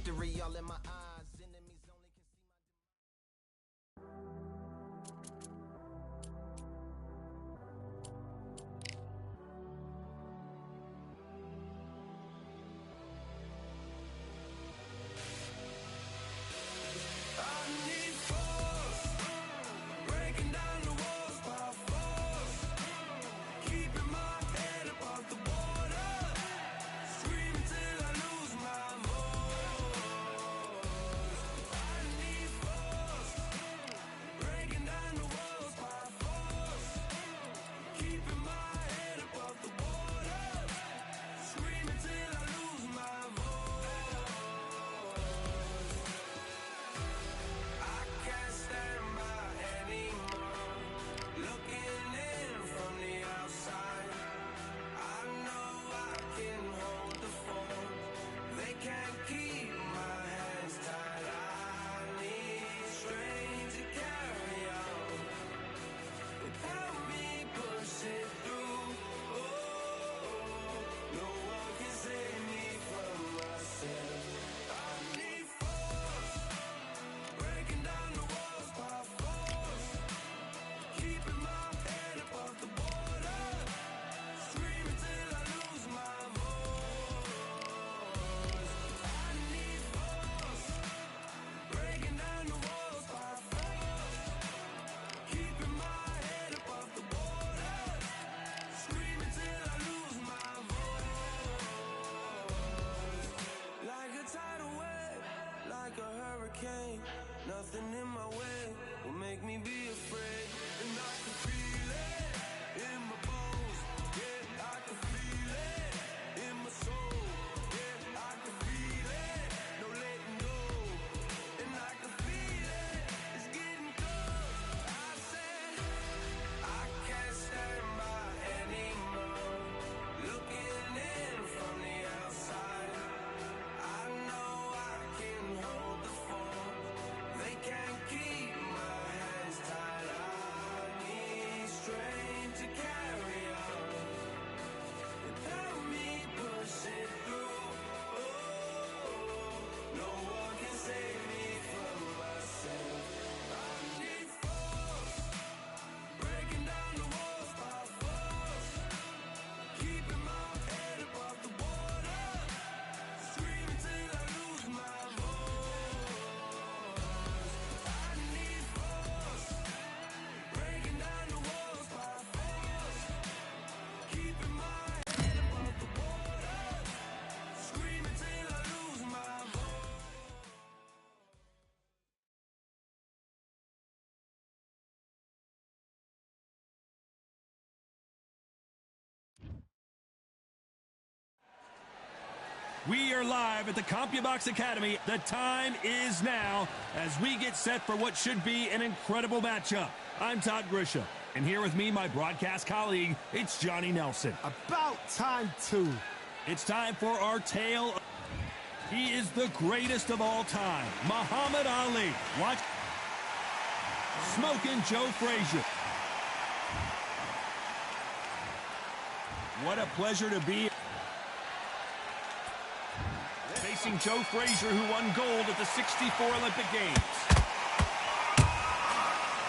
victory all in my eyes. Enemies only can see my I need force, breaking down the walls by force, keeping my head above the water, screaming till I lose my voice. I need force, breaking down the walls by force, keeping my head above the water, screaming till I lose my voice. I can't stand by anymore, looking in from the outside. I know I can hold the fort, they can't keep my hands tied. I need strength to carry on, help me push it through. Oh, no one can save me from myself. I need force, breaking down the walls by force, keeping my head above the water, screaming till I lose my voice. I need force, breaking down the walls by force, keeping my head above the water, screaming till I lose my voice. Like a tidal wave, like a hurricane, nothing in my way will make me be afraid. And I can feel it in my bones, yeah, I can feel it in my soul, yeah, I can feel it, no letting go. And I can feel it, it's getting close. I said I can't stand by anymore, looking in from the outside. I know I can hold the fort, they can't keep my hands tied. I need strength to carry on, help me push it through. Oh, no one can save me from myself. I need force, breaking down the walls by force, keeping my head above the water, screaming till I lose my voice. I need force, breaking down the walls by force, keeping my head above the water, screaming till I lose my voice. We are live at the CompuBox Academy. The time is now as we get set for what should be an incredible matchup. I'm Todd Grisham, and here with me, my broadcast colleague, it's Johnny Nelson. About time, too. It's time for our tale. He is the greatest of all time, Muhammad Ali. Watch Smoking Joe Frazier. What a pleasure to be facing Joe Frazier, who won gold at the '64 Olympic Games.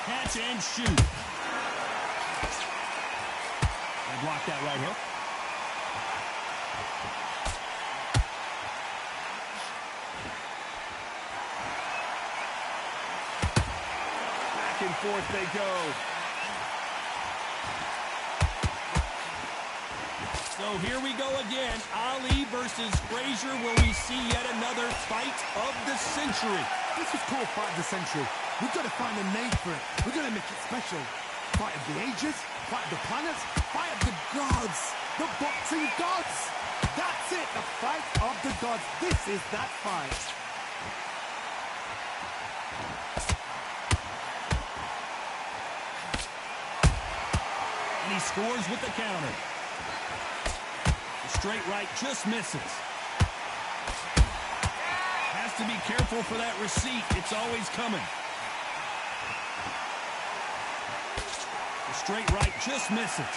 Catch and shoot. They blocked that right hook. Back and forth they go. So here we go again. Ali versus Frazier. Will we see yet another fight of the century? This was called Fight of the Century. We've got to find a name for it. We've got to make it special. Fight of the ages, fight of the planets, fight of the gods, the boxing gods. That's it, the fight of the gods. This is that fight. And he scores with the counter. The straight right just misses. Has to be careful for that receipt. It's always coming. The straight right just misses.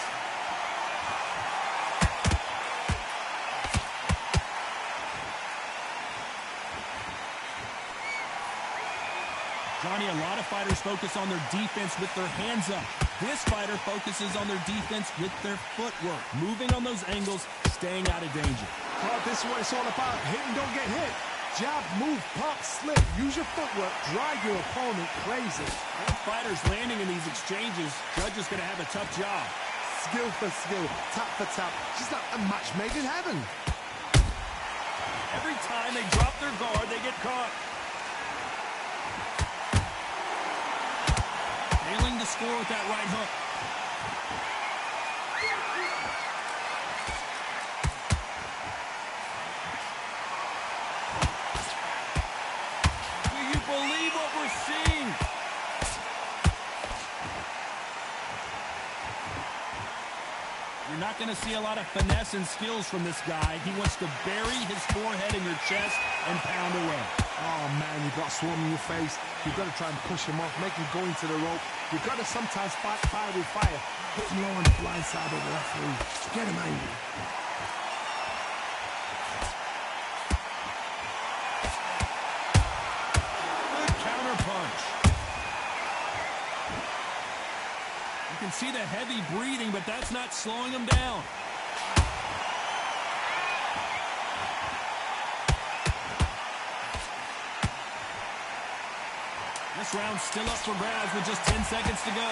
Johnny, a lot of fighters focus on their defense with their hands up. This fighter focuses on their defense with their footwork, moving on those angles, staying out of danger. Oh, this is what it's all about. Hit and don't get hit. Jab, move, pop, slip. Use your footwork. Drive your opponent crazy. Both fighters landing in these exchanges. Judge is going to have a tough job. Skill for skill, tap for tap. Just like a match made in heaven. Every time they drop their guard, they get caught. Failing to score with that right hook. Do you believe what we're seeing? You're not going to see a lot of finesse and skills from this guy. He wants to bury his forehead in your chest and pound away. Oh, man, you've got swarm in your face. You've got to try and push him off, make him go into the rope. You've got to sometimes fight fire with fire. Hit him low on the blind side of the referee. Get him angry. Good counter punch. You can see the heavy breathing, but that's not slowing him down. This round's still up for grabs with just 10 seconds to go.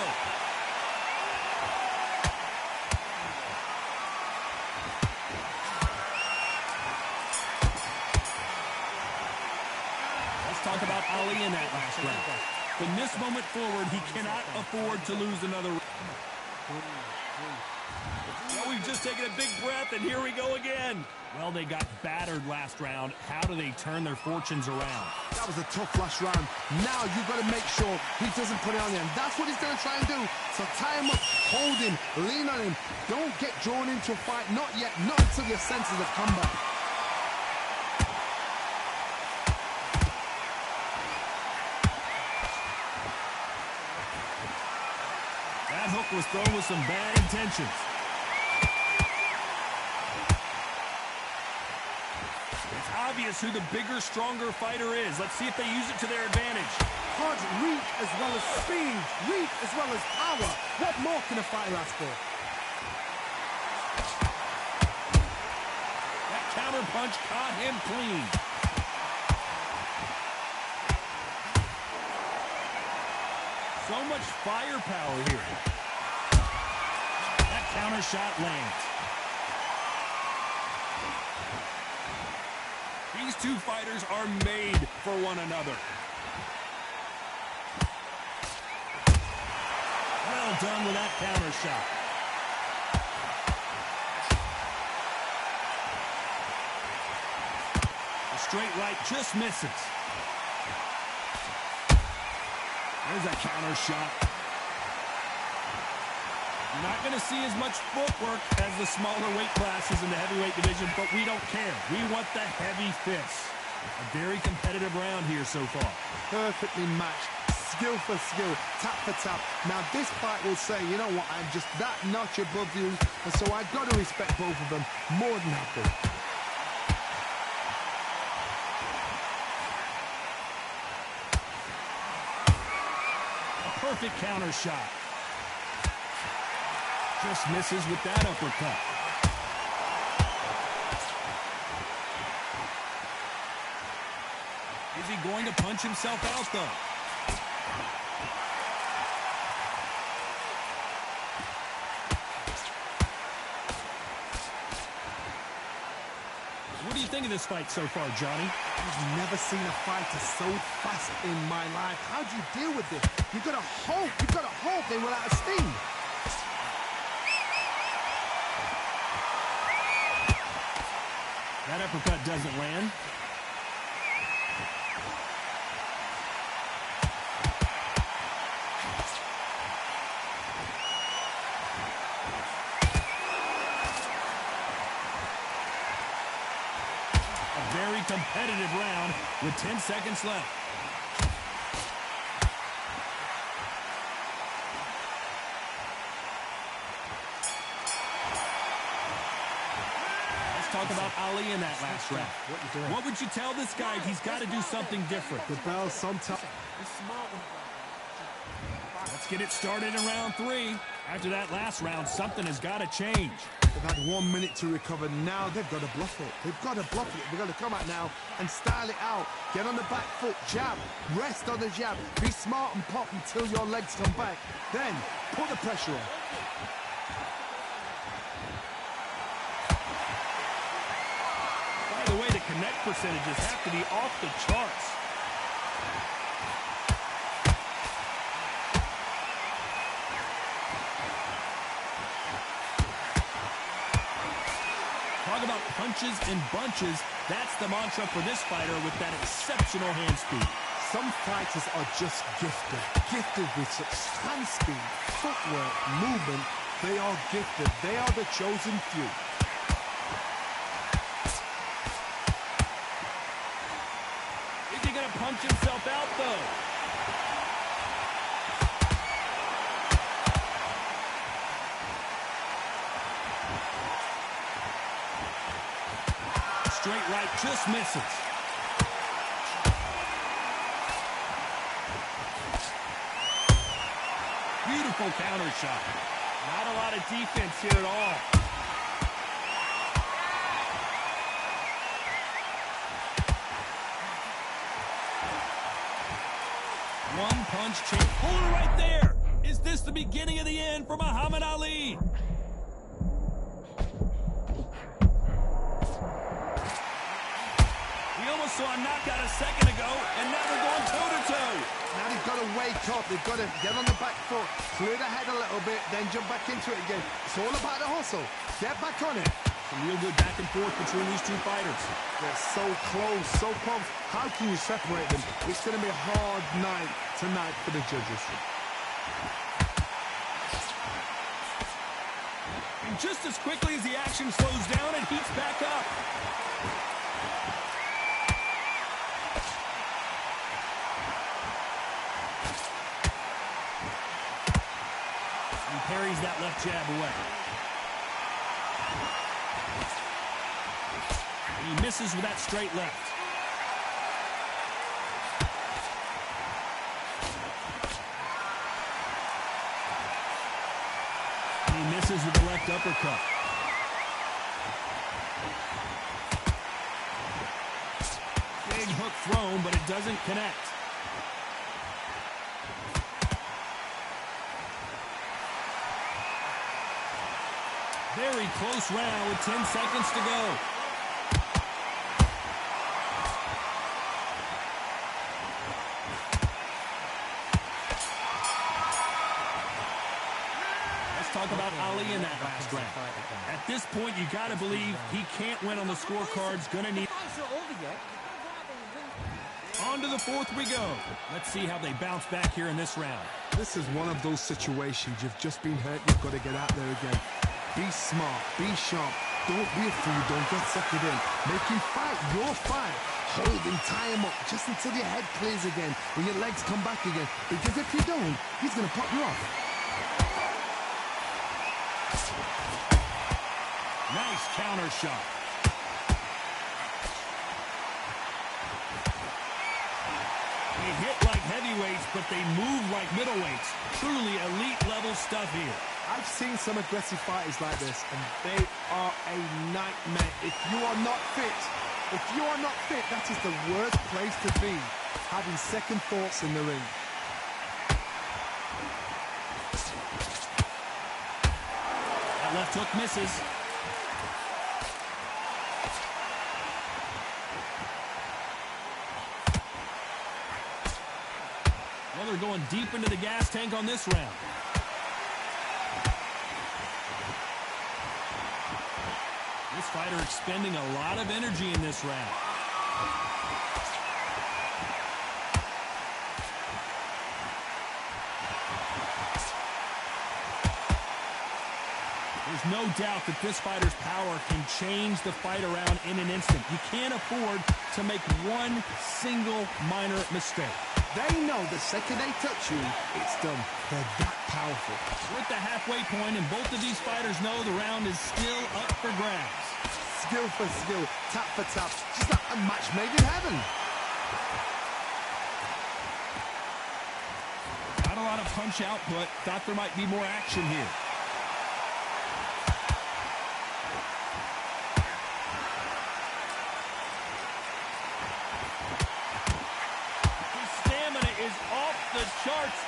Let's talk about Ali in that last round. From this moment forward, he cannot afford to lose another round. Well, we've just taken a big breath, and here we go again. Well, they got battered last round. How do they turn their fortunes around? That was a tough last round. Now you've got to make sure he doesn't put it on you. And that's what he's going to try and do. So tie him up, hold him, lean on him. Don't get drawn into a fight. Not yet. Not until your senses have come back. That hook was thrown with some bad intentions. It's obvious who the bigger, stronger fighter is. Let's see if they use it to their advantage. Punch, reach as well as speed, reach as well as power. What more can a fighter ask for? That counter punch caught him clean. So much firepower here. That counter shot lands. These two fighters are made for one another. Well done with that counter shot. The straight right just misses. There's a counter shot. You're not going to see as much footwork as the smaller weight classes in the heavyweight division, but we don't care. We want the heavy fists. A very competitive round here so far. Perfectly matched. Skill for skill, tap for tap. Now this fight will say, you know what, I'm just that notch above you, and so I've got to respect both of them more than happy. Perfect counter shot. Just misses with that uppercut. Is he going to punch himself out, though? What do you think of this fight so far, Johnny? I've never seen a fighter so fast in my life. How do you deal with this? You've got to hope they will out of steam. That uppercut doesn't land. A very competitive round with 10 seconds left. Talk talk about Ali in that last round. What would you tell this guy? He's got to do something different. The bell sometimes. Let's get it started in round 3. After that last round, something has got to change. They've had 1 minute to recover. Now they've got to bluff it. They've got to bluff it. They've got to come out now and style it out. Get on the back foot, jab, rest on the jab. Be smart and pop until your legs come back. Then put the pressure on. By the way, the connect percentages have to be off the charts. Talk about punches and bunches. That's the mantra for this fighter with that exceptional hand speed. Some fighters are just gifted with such hand speed, footwork, movement. They are gifted. They are the chosen few. Is he going to punch himself out, though? Straight right just misses. Beautiful counter shot. Not a lot of defense here at all. One punch change. Hold it right there. Is this the beginning of the end for Muhammad Ali? Saw a knockout a second ago, and now they're going toe-to-toe. Now they've got to wake up. They've got to get on the back foot, clear the head a little bit, then jump back into it again. It's all about the hustle. Get back on it. Some real good back and forth between these two fighters. They're so close, so close. How can you separate them? It's going to be a hard night tonight for the judges. And just as quickly as the action slows down, it heats back up. Parries that left jab away. He misses with that straight left. He misses with the left uppercut. Big hook thrown, but it doesn't connect. Very close round with 10 seconds to go. Let's talk about Ali in that last round. At this point, you got to believe he can't win on the scorecards. Gonna need. On to the 4th we go. Let's see how they bounce back here in this round. This is one of those situations. You've just been hurt. You've got to get out there again. Be smart, be sharp, don't be a fool, don't get suckered in. Make him fight your fight. Hold him, tie him up, just until your head clears again, when your legs come back again. Because if you don't, he's going to pop you off. Nice counter shot. They hit like heavyweights, but they move like middleweights. Truly elite level stuff here. I've seen some aggressive fighters like this, and they are a nightmare. If you are not fit, that is the worst place to be, having second thoughts in the ring. That left hook misses. Well, they're going deep into the gas tank on this round. This fighter expending a lot of energy in this round. There's no doubt that this fighter's power can change the fight around in an instant. You can't afford to make one single minor mistake. They know the second they touch you, it's done. They're that powerful. We're at the halfway point, and both of these fighters know the round is still up for grabs. skill for skill, tap for tap. Just like a match made in heaven. Not a lot of punch output. Thought there might be more action here. His stamina is off the charts.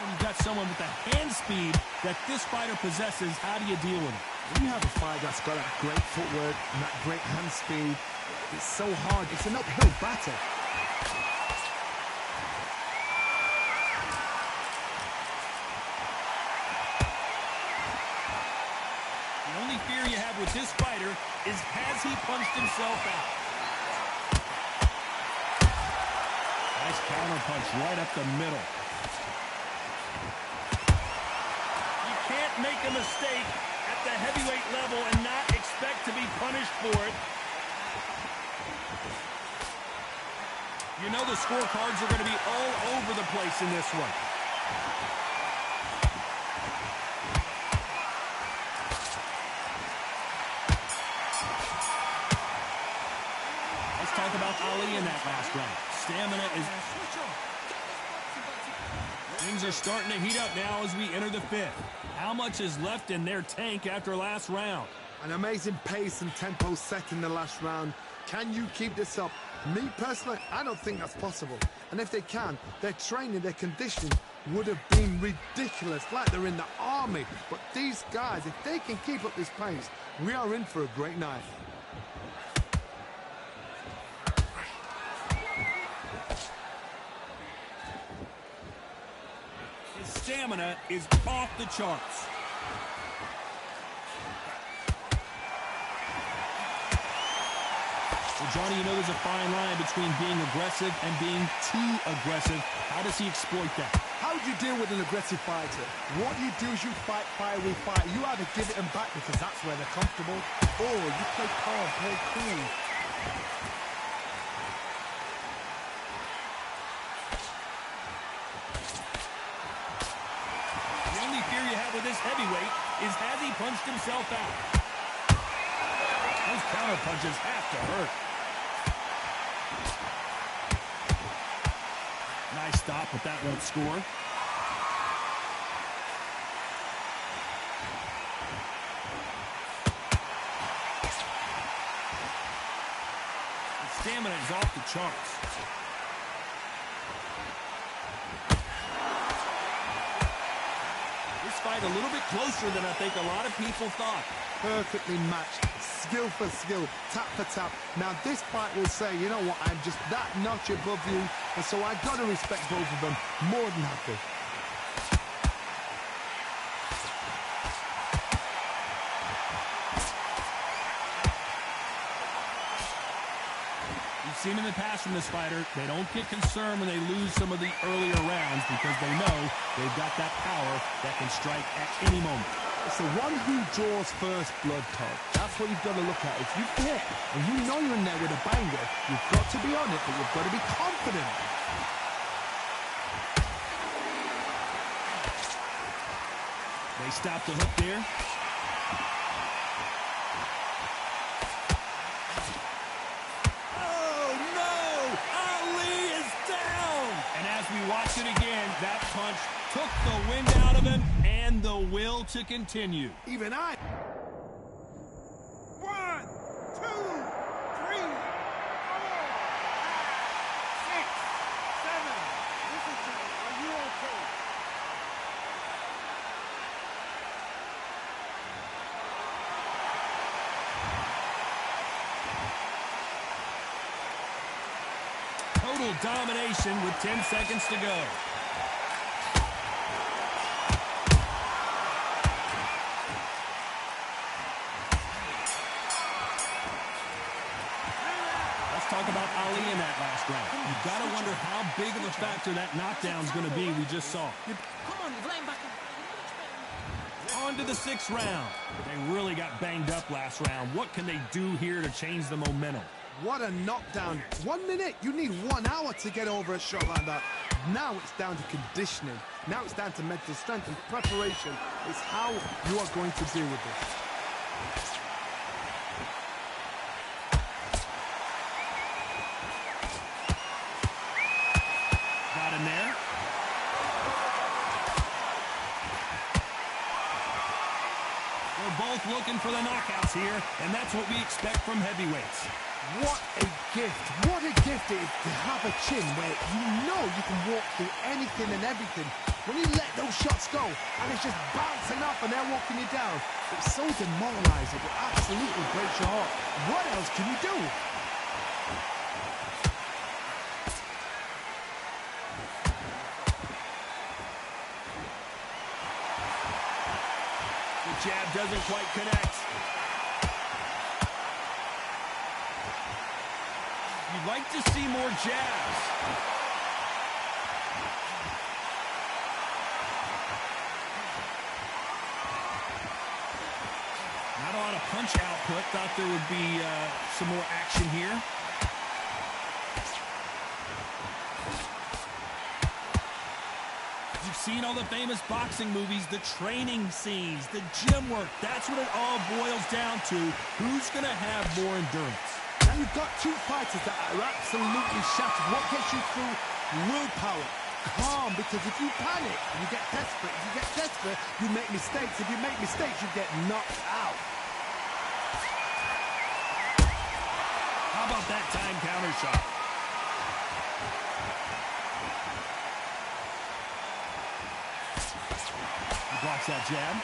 When you've got someone with the hand speed that this fighter possesses, how do you deal with it? When you have a fighter that's got that great footwork and that great hand speed, it's so hard. It's an uphill battle. The only fear you have with this fighter is, has he punched himself out? Nice counter punch right up the middle. You can't make a mistake at the heavyweight level and not expect to be punished for it. You know the scorecards are going to be all over the place in this one. Let's talk about Ali in that last round. Stamina is... Things are starting to heat up now as we enter the fifth. How much is left in their tank after last round? An amazing pace and tempo set in the last round. Can you keep this up? Me personally, I don't think that's possible. And if they can, their training, their conditioning would have been ridiculous, like they're in the army. But these guys, if they can keep up this pace, we are in for a great night. His stamina is off the charts. Well, Johnny, you know there's a fine line between being aggressive and being too aggressive. How does he exploit that? How do you deal with an aggressive fighter? What you do is you fight fire with fire. You either give it them back because that's where they're comfortable, or you play calm, play cool. The only fear you have with this heavyweight is, has he punched himself out? Those counter punches have to hurt. Nice stop, but that won't score. His stamina is off the charts. This fight a little bit closer than I think a lot of people thought. Perfectly matched, skill for skill, tap for tap. Now this fight will say, you know what, I'm just that notch above you, and so I got to respect both of them more than happy. We've seen in the past from this fighter, they don't get concerned when they lose some of the earlier rounds because they know they've got that power that can strike at any moment. It's the one who draws first blood, Todd. That's what you've got to look at. If you hit and you know you're in there with a banger, you've got to be on it, but you've got to be confident. They stop the hook there. Oh, no! Ali is down! And as we watch it again, that punch took the wind out of him and the will to continue. Even I... 1, 2, 3, 4, 5, 6, 7. Listen to me. Are you okay? Total domination with 10 seconds to go. Talk about Ali in that last round. You've got to wonder how big of a factor that knockdown's going to be we just saw. Come on, you're lying back. On to the sixth round. They really got banged up last round. What can they do here to change the momentum? What a knockdown. 1 minute. You need 1 hour to get over a shot like that. Now it's down to conditioning. Now it's down to mental strength and preparation. It's how you are going to deal with this. Got him there. We're both looking for the knockouts here, and that's what we expect from heavyweights. What a gift. What a gift it is to have a chin where you know you can walk through anything and everything. When you let those shots go and it's just bouncing up and they're walking you down, it's so demoralizing. It absolutely breaks your heart. What else can you do? The jab doesn't quite connect. You'd like to see more jabs. Not a lot of punch output. Thought there would be some more action here. You've seen all the famous boxing movies, the training scenes, the gym work. That's what it all boils down to. Who's going to have more endurance? Now you've got two fighters that are absolutely shattered. What gets you through? Willpower. Calm, because if you panic, you get desperate. If you get desperate, you make mistakes. If you make mistakes, you get knocked out. How about that time counter shot? He blocks that jab.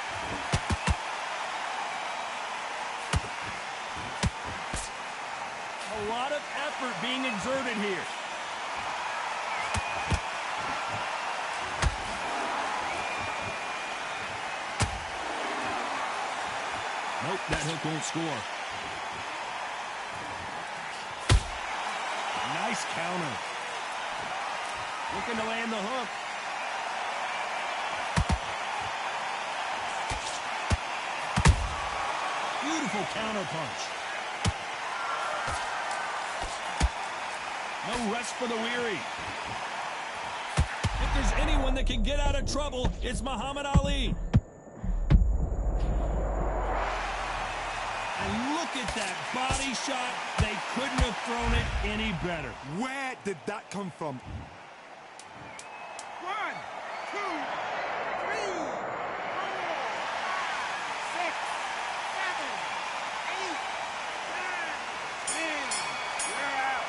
A lot of effort being exerted here. Nope, that hook won't score. Nice counter. Looking to land the hook. Beautiful counter punch. No rest for the weary. If there's anyone that can get out of trouble, it's Muhammad Ali. And look at that body shot. They couldn't have thrown it any better. Where did that come from? 1, 2, 3, 4, 6, 7, 8, 9, 10. You're out.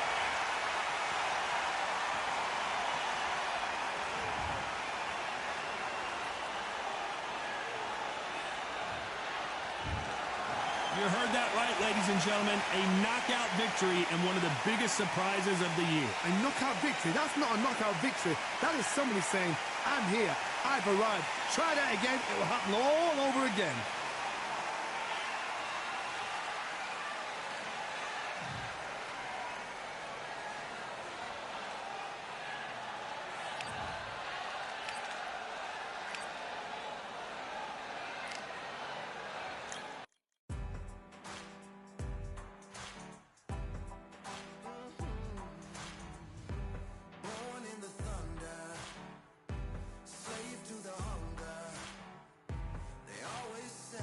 You heard that right, ladies and gentlemen. A knockout victory and one of the biggest surprises of the year. A knockout victory? That's not a knockout victory. That is somebody saying, I'm here, I've arrived. Try that again, it will happen all over again. Born in the thunder, slave to the hunger. They always say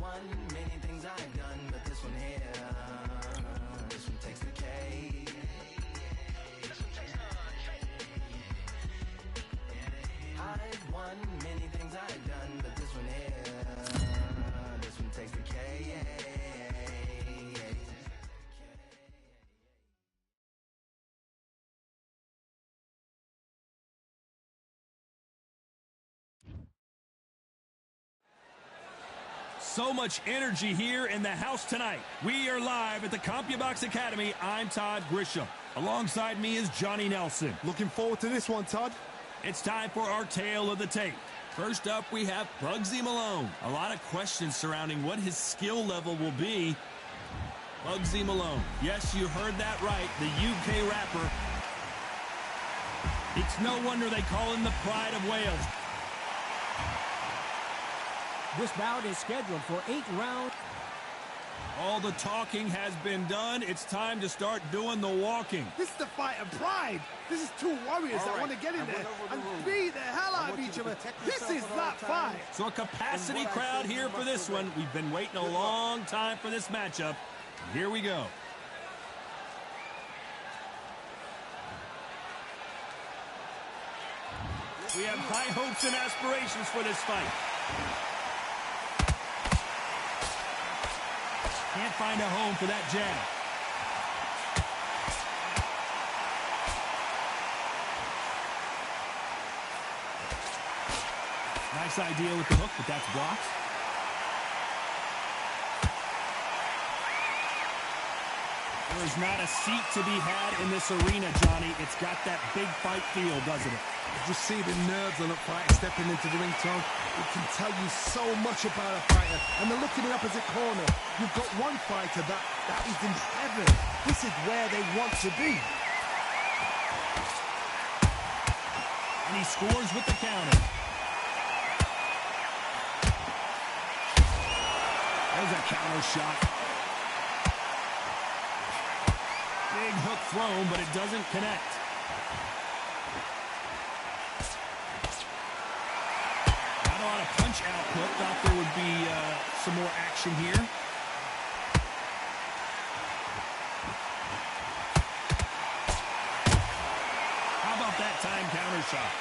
won many things I've done, but this one here, this one takes the cake. I've won many things I've done, but this one here, this one takes the cake. So much energy here in the house tonight. We are live at the CompuBox Academy. I'm Todd Grisham. Alongside me is Johnny Nelson. Looking forward to this one, Todd. It's time for our tale of the tape. First up, we have Bugsy Malone. A lot of questions surrounding what his skill level will be. Bugsy Malone. Yes, you heard that right. The UK rapper. It's no wonder they call him the Pride of Wales. This bout is scheduled for 8 rounds. All the talking has been done. It's time to start doing the walking. This is the fight of pride. This is two warriors that want to get in there and beat the hell out of each other. This is that fight. So a capacity crowd here for this one. We've been waiting a long time for this matchup. Here we go. We have high hopes and aspirations for this fight. Can't find a home for that jab. Nice idea with the hook, but that's blocked. There is not a seat to be had in this arena, Johnny. It's got that big fight feel, doesn't it? Just see the nerves on a fighter stepping into the ring, Tom. It can tell you so much about a fighter. And they're looking in the opposite corner. You've got one fighter that is in heaven. This is where they want to be. And he scores with the counter. There's a counter shot. Big hook thrown, but it doesn't connect. Not a lot of punch output. Thought there would be some more action here. How about that time counter shot?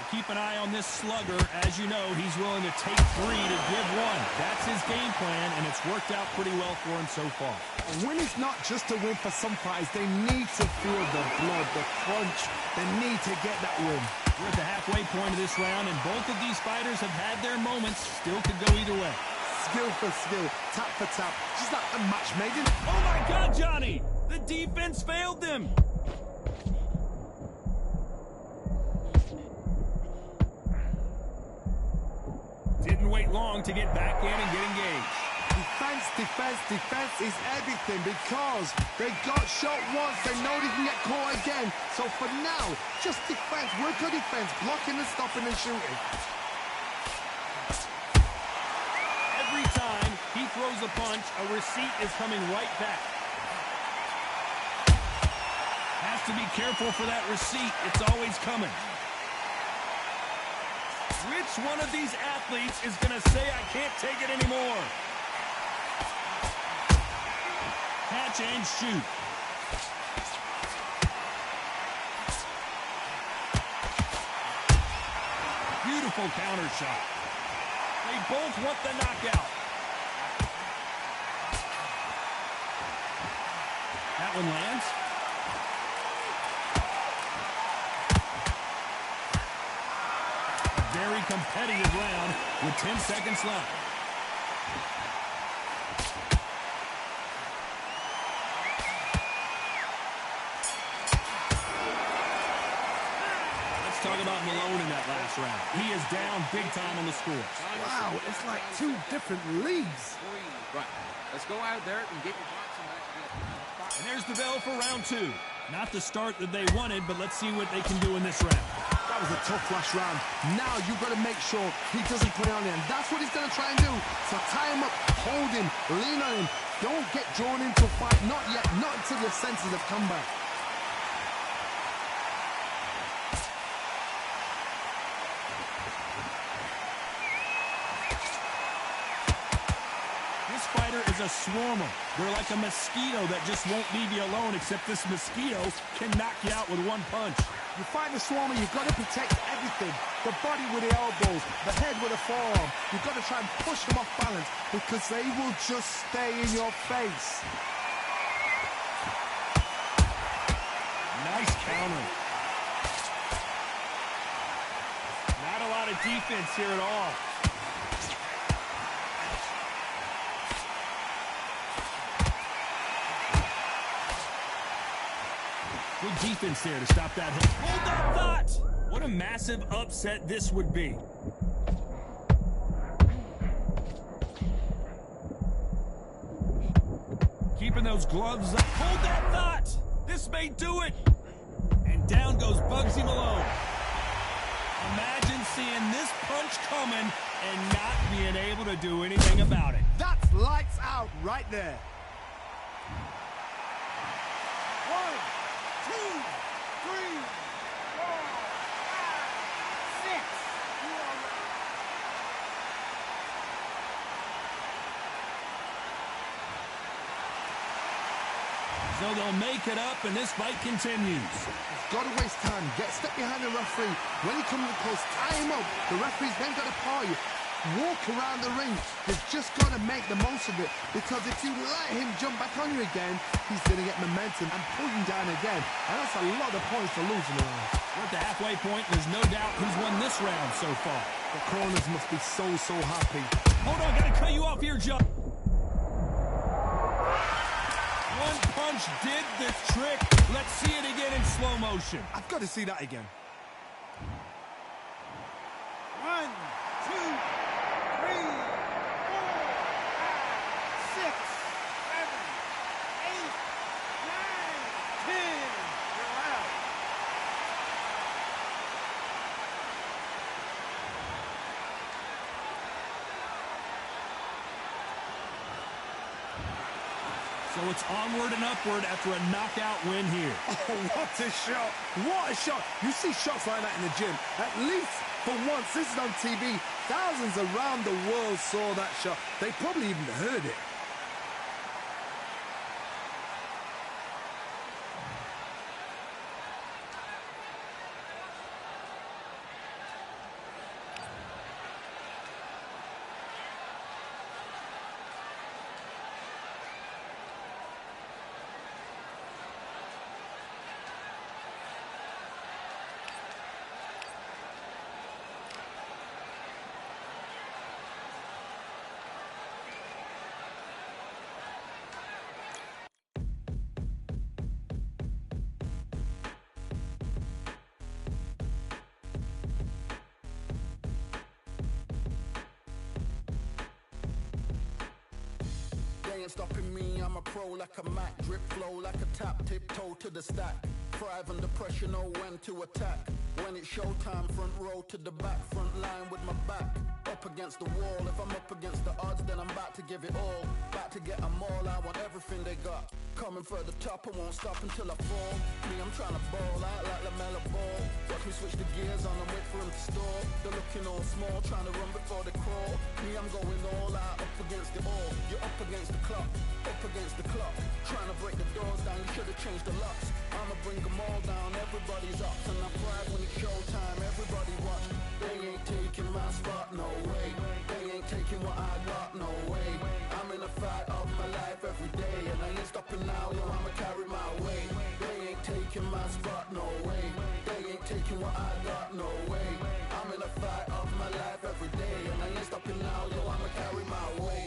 Keep an eye on this slugger. As you know, he's willing to take 3 to give 1. That's his game plan, and it's worked out pretty well for him so far. A win is not just a win for some fighters. They need to feel the blood, the crunch. They need to get that win. We're at the halfway point of this round, and both of these fighters have had their moments. Still could go either way. Skill for skill, tap for tap. Just like a match made in. Oh, my God, Johnny! The defense failed them. Didn't wait long to get back in and get engaged. Defense, defense, defense is everything because they got shot once. They know they can get caught again. So for now, just defense, work on defense, blocking and stopping and shooting. Every time he throws a punch, a receipt is coming right back. Has to be careful for that receipt. It's always coming. Which one of these athletes is going to say, I can't take it anymore? Catch and shoot. Beautiful counter shot. They both want the knockout. That one lands. Very competitive round with 10 seconds left. Let's talk about Malone in that last round. He is down big time on the score. Wow, it's like two different leagues. Right. Let's go out there and get your boxing back together. And there's the bell for round 2. Not the start that they wanted, but let's see what they can do in this round. That was a tough last round. Now you've got to make sure he doesn't put it on him. That's what he's going to try and do. So tie him up, hold him, lean on him. Don't get drawn into a fight. Not yet. Not until your senses have come back. is a swarmer. They're like a mosquito that just won't leave you alone, except this mosquito can knock you out with one punch. You find the swarmer, you've got to protect everything. The body with the elbows, the head with the forearm. You've got to try and push them off balance because they will just stay in your face. Nice counter. Not a lot of defense here at all. Good defense there to stop that hit. Hold that thought! What a massive upset this would be. Keeping those gloves up. Hold that thought! This may do it! And down goes Bugsy Malone. Imagine seeing this punch coming and not being able to do anything about it. That's lights out right there. 1, 2, 3, 4, 5, 6. So they'll make it up, and this fight continues. Got to waste time. Get step behind the referee. When he comes close, tie him up. The referee's then got to paw you. Walk around the ring. You've just got to make the most of it, because if you let him jump back on you again, he's going to get momentum and pull you down again. And that's a lot of points to lose in the round. We're at the halfway point. There's no doubt who's won this round so far. The corners must be so happy. Hold on, gotta cut you off here, Joe. One punch did the trick. Let's see it again in slow motion. I've got to see that again. 1, 2, 3, 4, 5, 6, 7, 8, 9, 10. You're out. So it's onward and upward after a knockout win here. Oh, what a shot. What a shot. You see shots like that in the gym. At least for once, this is on TV. Thousands around the world saw that shot. They probably even heard it. They ain't stopping me, I'm a pro like a Mac. Drip flow like a tap, tiptoe to the stack. Thrive under pressure, know when to attack. When it's showtime, front row to the back. Front line with my back up against the wall. If I'm up against the odds, then I'm about to give it all. About to get them all, I want everything they got. Coming for the top, I won't stop until I fall. Me, I'm trying to ball out like LaMelo Ball. Watch me switch the gears on and wait for him to stall. They're looking all small, trying to run before they crawl. Me, I'm going all out, up against it all. You're up against the clock, up against the clock. Trying to break the doors down, you should have changed the locks. I'ma bring them all down, everybody's up. And I pride when it's showtime, everybody watch. They ain't taking my spot, no way. They ain't taking what I got, no way. I'm in a fight of my life every day, and I ain't stopping now, yo, I'ma carry my weight. They ain't taking my spot, no way. They ain't taking what I got, no way. I'm in a fight of my life every day, and I ain't stopping now, yo, I'ma carry my weight.